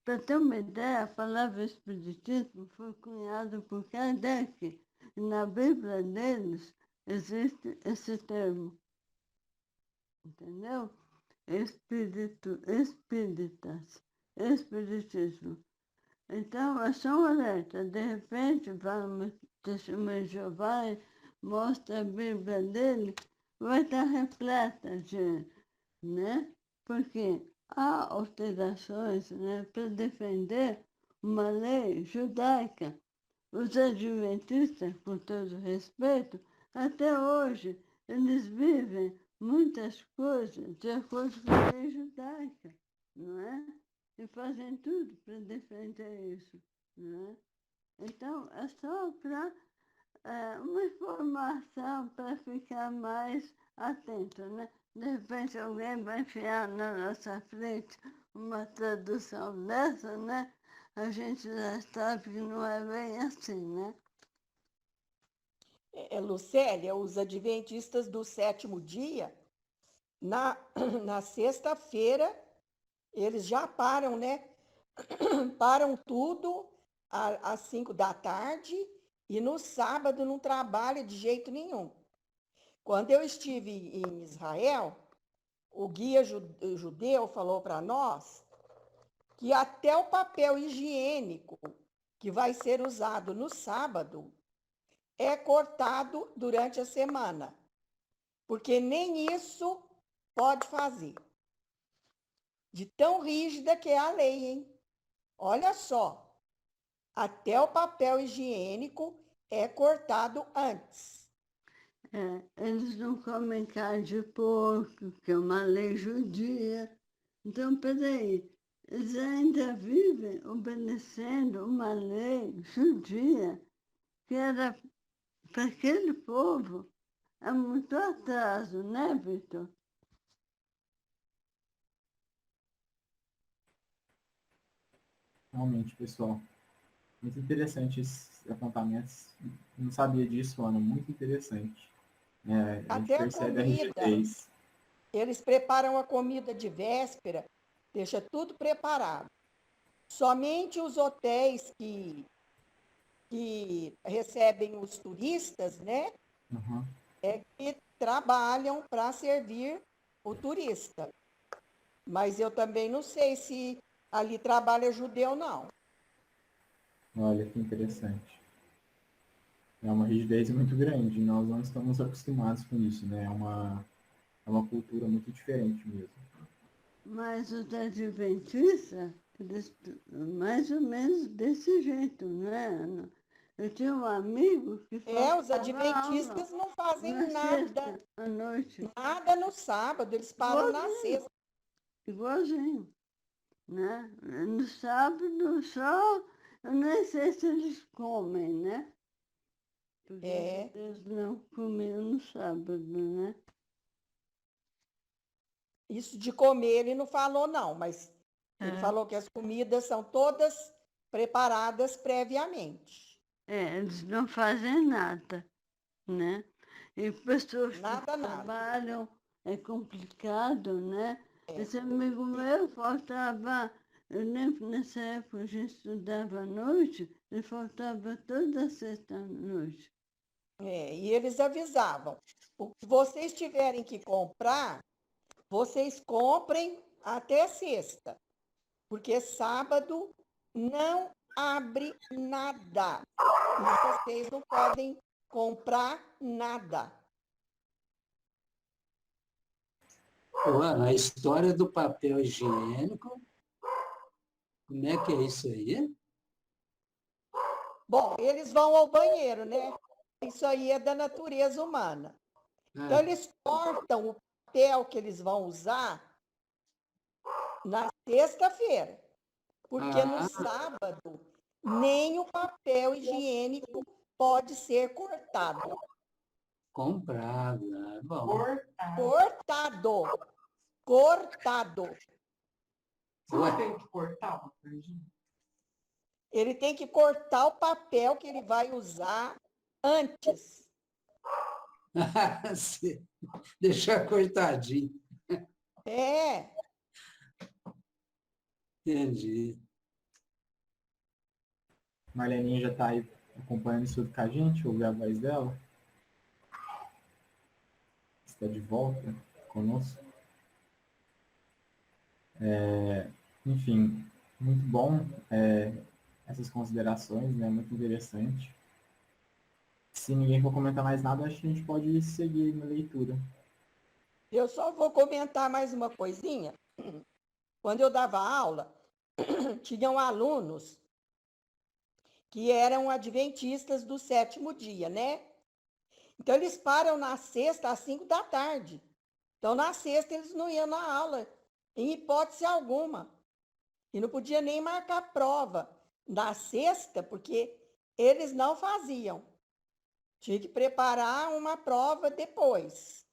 Para ter uma ideia, a palavra espiritismo foi cunhada por Kardec. E na Bíblia deles existe esse termo. Entendeu? Espíritas, espiritismo. Então, é só um alerta. De repente, vai uma testemunha de Jeová e mostra a Bíblia dele, vai estar repleta de, né? Porque há alterações, né, para defender uma lei judaica. Os adventistas, com todo respeito, até hoje, eles vivem muitas coisas de acordo com a lei judaica, não é? E fazem tudo para defender isso, não é? Então, é só para uma informação para ficar mais atento, né? De repente alguém vai enfiar na nossa frente uma tradução dessa, né? A gente já sabe que não é bem assim, né? Lucélia, os adventistas do sétimo dia, na sexta-feira, eles já param, né? Param tudo às 5 da tarde e no sábado não trabalha de jeito nenhum. Quando eu estive em Israel, o guia judeu falou para nós que até o papel higiênico que vai ser usado no sábado é cortado durante a semana, porque nem isso pode fazer. De tão rígida que é a lei, hein? Olha só, até o papel higiênico é cortado antes. Eles não comem carne de porco, que é uma lei judia. Então, peraí, eles ainda vivem obedecendo uma lei judia que era para aquele povo. É muito atraso, né, Vitor? Realmente, pessoal. Muito interessante esses apontamentos. Não sabia disso, Ana. Muito interessante. A gente Até a percebe a comida, rigidez. eles preparam a comida de véspera, deixa tudo preparado. Somente os hotéis que recebem os turistas, né, Uhum. é que trabalham para servir o turista. Mas eu também não sei se ali trabalha judeu, não. Olha que interessante. É uma rigidez muito grande. Nós não estamos acostumados com isso, né? É uma cultura muito diferente mesmo. Mas os adventistas, eles, mais ou menos desse jeito, né? Eu tinha um amigo que Os faltava adventistas não aula fazem na nada, sexta à noite, nada no sábado, eles param na igualzinho, sexta. igualzinho, né? No sábado só, eu nem sei se eles comem, né? Porque É, eles não comiam no sábado, né? isso de comer ele não falou, não, mas ele falou que as comidas são todas preparadas previamente. Eles não fazem nada, né? E pessoas que Nada, nada. trabalham é complicado, né? Esse amigo meu faltava, eu lembro nessa época a gente estudava à noite, ele faltava toda sexta-noite. E eles avisavam, o que vocês tiverem que comprar, vocês comprem até sexta, porque sábado não abre nada. E vocês não podem comprar nada. Ana, a história do papel higiênico, como é que é isso aí? Bom, eles vão ao banheiro, né? Isso aí é da natureza humana. Então, Ah, eles cortam o papel que eles vão usar na sexta-feira, porque no ah, sábado nem o papel higiênico pode ser cortado. comprado. Ah, bom. Cortado. Cortado. Ué, Tem que cortar o papel higiênico? Ele tem que cortar o papel que ele vai usar antes. se- deixar cortadinho. É, Entendi. Marleninha já está aí acompanhando isso tudo com a gente, ouvir a voz dela. Está de volta conosco. Enfim, muito bom essas considerações, né? Muito interessante. Se ninguém for comentar mais nada, acho que a gente pode seguir na leitura. eu só vou comentar mais uma coisinha. Quando eu dava aula, tinham alunos que eram adventistas do sétimo dia, né? Então, eles param na sexta às 5 da tarde. Então, na sexta, eles não iam na aula, em hipótese alguma. E não podia nem marcar prova na sexta, porque eles não faziam. Tinha que preparar uma prova depois.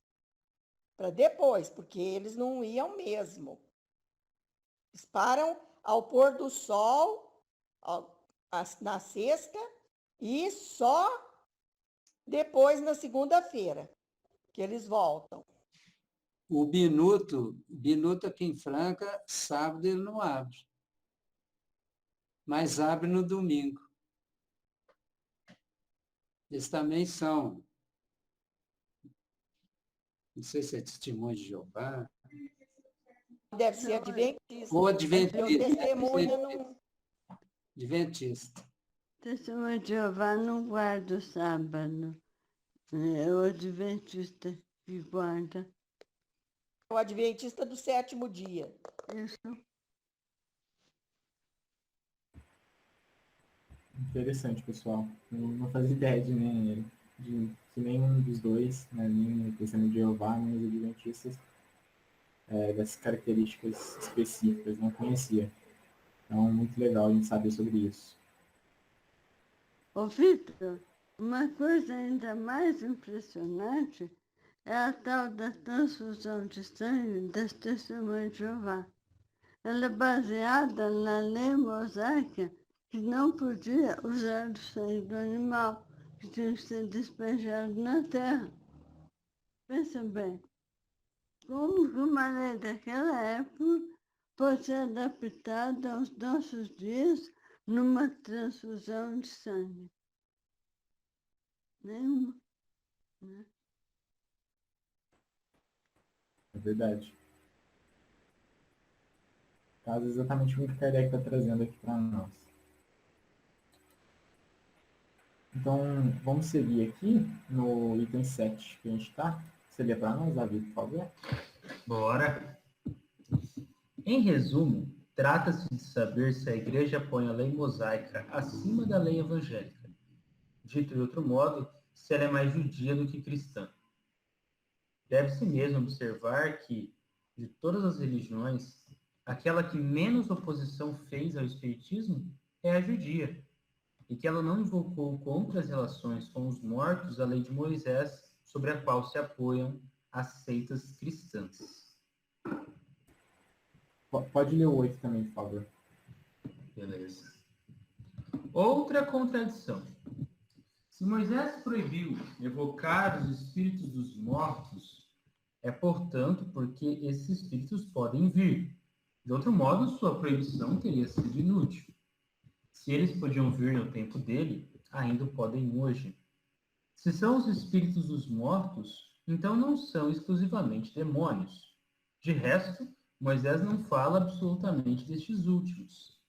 Para depois, porque eles não iam mesmo. Eles param ao pôr do sol, na sexta, e só depois, na segunda-feira, que eles voltam. O Binuto aqui em Franca, sábado ele não abre. Mas abre no domingo. Eles também são, não sei se é testemunho de Jeová, Deve ser adventista. ou Porque o adventista. testemunho não... Adventista. Testemunho de Jeová não guarda o sábado. É o adventista que guarda. O adventista do sétimo dia. Isso. Interessante, pessoal. Eu não fazia ideia de que nenhum dos dois, né, nem o Testemunho de Jeová, nem os adventistas, dessas características específicas, não conhecia. Então, muito legal a gente saber sobre isso. Ô, Vitor, uma coisa ainda mais impressionante é a tal da transfusão de sangue das testemunhas de Jeová. Ela é baseada na lei mosaica que não podia usar o sangue do animal, que tinha que ser despejado na terra. Pensa bem, como que uma lei daquela época pode ser adaptada aos nossos dias numa transfusão de sangue? Nenhuma, né? É verdade. Caso exatamente o que o Kardec está trazendo aqui para nós. Então, vamos seguir aqui no item 7 que a gente está. Você lê para nós, Davi, por favor? Bora! Em resumo, trata-se de saber se a Igreja põe a lei mosaica acima da lei evangélica. Dito de outro modo, se ela é mais judia do que cristã. Deve-se mesmo observar que, de todas as religiões, aquela que menos oposição fez ao espiritismo é a judia, e que ela não invocou contra as relações com os mortos a lei de Moisés, sobre a qual se apoiam as seitas cristãs. Pode ler o 8 também, por favor. Beleza. Outra contradição. Se Moisés proibiu evocar os espíritos dos mortos, é, portanto, porque esses espíritos podem vir. De outro modo, sua proibição teria sido inútil. Se eles podiam vir no tempo dele, ainda podem hoje. Se são os espíritos dos mortos, então não são exclusivamente demônios. De resto, Moisés não fala absolutamente destes últimos.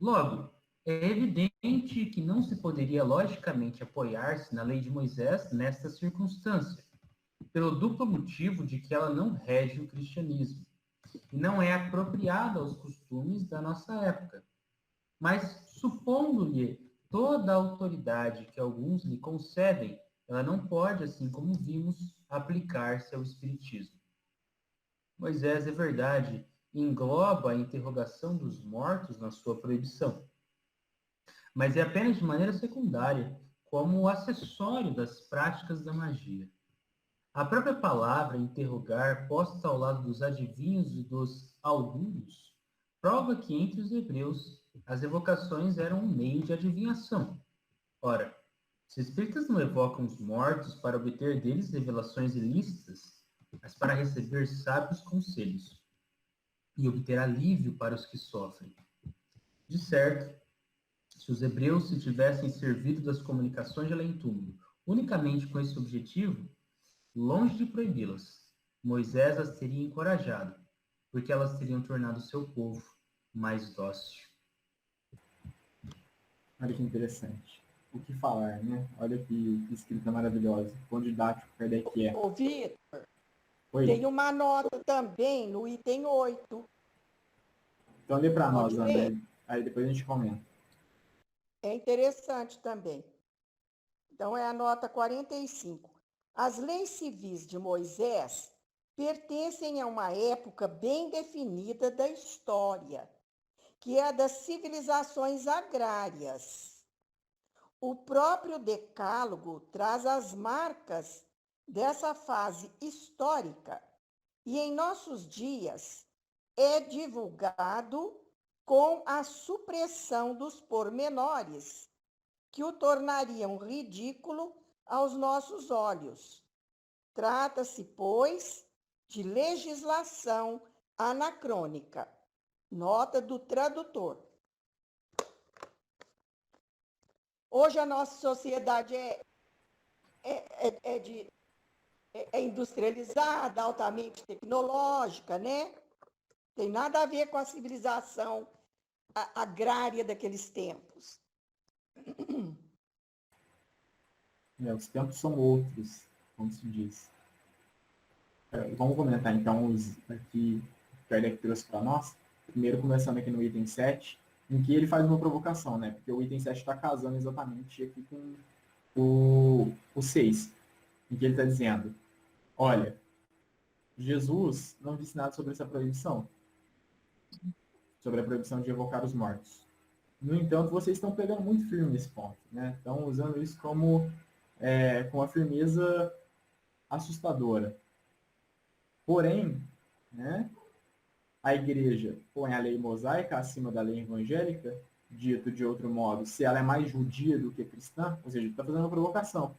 Logo, é evidente que não se poderia logicamente apoiar-se na lei de Moisés nesta circunstância, pelo duplo motivo de que ela não rege o cristianismo, e não é apropriada aos costumes da nossa época. Mas, supondo-lhe toda a autoridade que alguns lhe concedem, ela não pode, assim como vimos, aplicar-se ao espiritismo. Moisés, é verdade, engloba a interrogação dos mortos na sua proibição, mas é apenas de maneira secundária, como acessório das práticas da magia. A própria palavra interrogar, posta ao lado dos adivinhos e dos augúrios, prova que entre os hebreus as evocações eram um meio de adivinhação. Ora, se os espíritas não evocam os mortos para obter deles revelações ilícitas, mas para receber sábios conselhos e obter alívio para os que sofrem. De certo, se os hebreus se tivessem servido das comunicações de além-túmulo unicamente com esse objetivo, longe de proibi-las, Moisés as teria encorajado, porque elas teriam tornado seu povo mais dócil. Olha que interessante. O que falar, né? Olha que escrita maravilhosa. Quão didático Kardec é. Ô, Vitor, Oi. tem uma nota também no item 8. Então lê para nós, Pode ler. André. Aí depois a gente comenta. É interessante também. Então, é a nota 45. As leis civis de Moisés pertencem a uma época bem definida da história, que é a das civilizações agrárias. O próprio Decálogo traz as marcas dessa fase histórica e, em nossos dias, é divulgado com a supressão dos pormenores, que o tornariam ridículo aos nossos olhos. Trata-se, pois, de legislação anacrônica. Nota do tradutor. Hoje a nossa sociedade é industrializada, altamente tecnológica, né? Tem nada a ver com a civilização agrária daqueles tempos. Os tempos são outros, como se diz. Vamos comentar então os aqui que Kardec trouxe para nós. Primeiro, começando aqui no item 7, em que ele faz uma provocação, né? Porque o item 7 está casando exatamente aqui com o 6, em que ele está dizendo: olha, Jesus não disse nada sobre essa proibição, sobre a proibição de evocar os mortos. No entanto, vocês estão pegando muito firme nesse ponto, né? Estão usando isso como com uma firmeza assustadora. Porém, né, a igreja põe a lei mosaica acima da lei evangélica, dito de outro modo, se ela é mais judia do que cristã, ou seja, está fazendo uma provocação.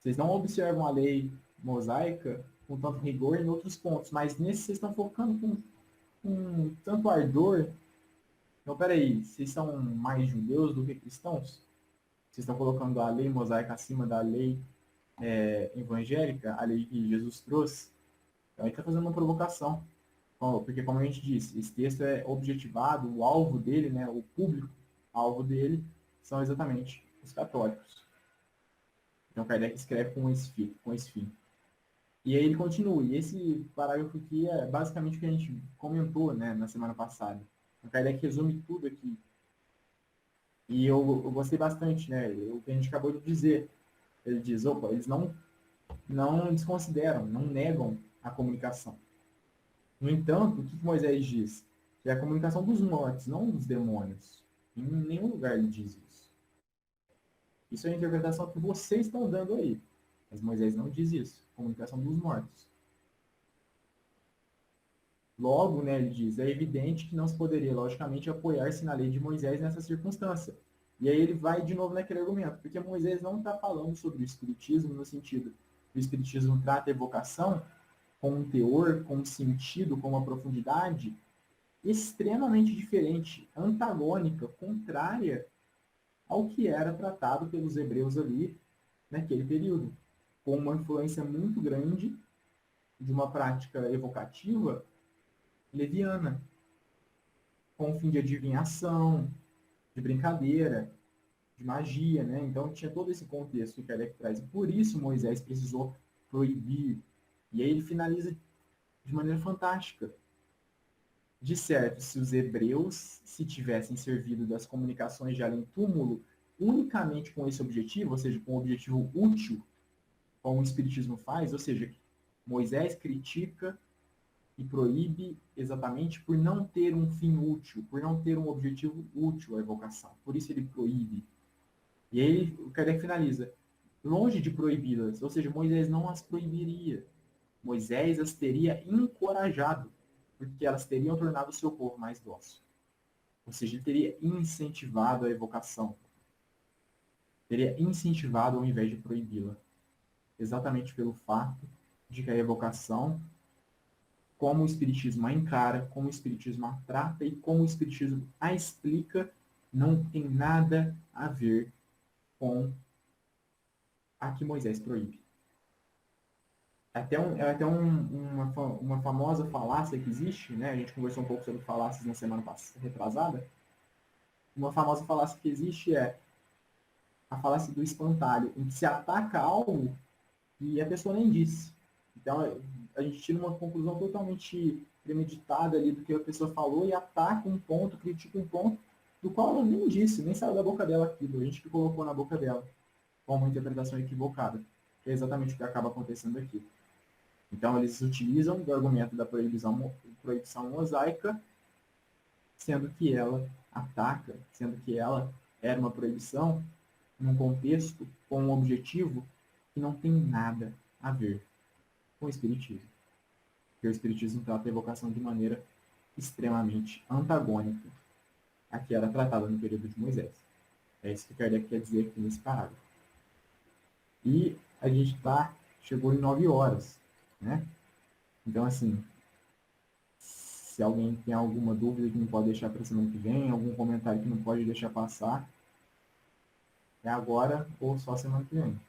Vocês não observam a lei mosaica com tanto rigor em outros pontos, mas nesse vocês estão focando com tanto ardor. Então, peraí, vocês são mais judeus do que cristãos? Vocês estão colocando a lei mosaica acima da lei evangélica, a lei que Jesus trouxe? Então, ele está fazendo uma provocação. Porque, como a gente disse, esse texto é objetivado, o alvo dele, né, o público alvo dele, são exatamente os católicos. Então, Kardec escreve com esse fim. E aí ele continua. E esse parágrafo aqui é basicamente o que a gente comentou, né, na semana passada. O Kardec resume tudo aqui. E eu gostei bastante, né? O que a gente acabou de dizer. Ele diz, eles não desconsideram, não negam a comunicação. No entanto, o que Moisés diz? Que é a comunicação dos mortos, não dos demônios. Em nenhum lugar ele diz isso. Isso é a interpretação que vocês estão dando aí. Mas Moisés não diz isso. Comunicação dos mortos. Logo, né, ele diz, é evidente que não se poderia, logicamente, apoiar-se na lei de Moisés nessa circunstância. E aí ele vai de novo naquele argumento, porque Moisés não está falando sobre o espiritismo no sentido que o espiritismo trata a evocação com um teor, com um sentido, com uma profundidade extremamente diferente, antagônica, contrária ao que era tratado pelos hebreus ali naquele período, com uma influência muito grande de uma prática evocativa leviana, com o fim de adivinhação, de brincadeira, de magia, né? Então tinha todo esse contexto que Kardec traz. Por isso Moisés precisou proibir. E aí ele finaliza de maneira fantástica. De certo, se os hebreus se tivessem servido das comunicações de além-túmulo unicamente com esse objetivo, ou seja, com um objetivo útil, como o Espiritismo faz, ou seja, Moisés critica e proíbe exatamente por não ter um fim útil, por não ter um objetivo útil à evocação. Por isso ele proíbe. E aí o Kardec finaliza, longe de proibi-las, ou seja, Moisés não as proibiria. Moisés as teria encorajado, porque elas teriam tornado o seu povo mais dócil. Ou seja, ele teria incentivado a evocação. Teria incentivado ao invés de proibi-la. Exatamente pelo fato de que a evocação, como o Espiritismo a encara, como o Espiritismo a trata e como o Espiritismo a explica, não tem nada a ver com a que Moisés proíbe. Uma famosa falácia que existe, né? A gente conversou um pouco sobre falácias na semana retrasada. Uma famosa falácia que existe é a falácia do espantalho, em que se ataca algo e a pessoa nem disse. Então, a gente tira uma conclusão totalmente premeditada ali do que a pessoa falou e ataca um ponto, critica um ponto do qual ela nem disse, nem saiu da boca dela aquilo. A gente que colocou na boca dela com uma interpretação equivocada. Que é exatamente o que acaba acontecendo aqui. Então, eles utilizam do argumento da proibição mosaica, sendo que ela ataca, sendo que ela era uma proibição num contexto com um objetivo que não tem nada a ver com o Espiritismo. Porque o Espiritismo trata a evocação de maneira extremamente antagônica à que era tratada no período de Moisés. É isso que Kardec quer dizer aqui nesse parágrafo. E a gente chegou em 9 horas, né? Então, assim, se alguém tem alguma dúvida que não pode deixar para a semana que vem, algum comentário que não pode deixar passar, é agora ou só semana que vem.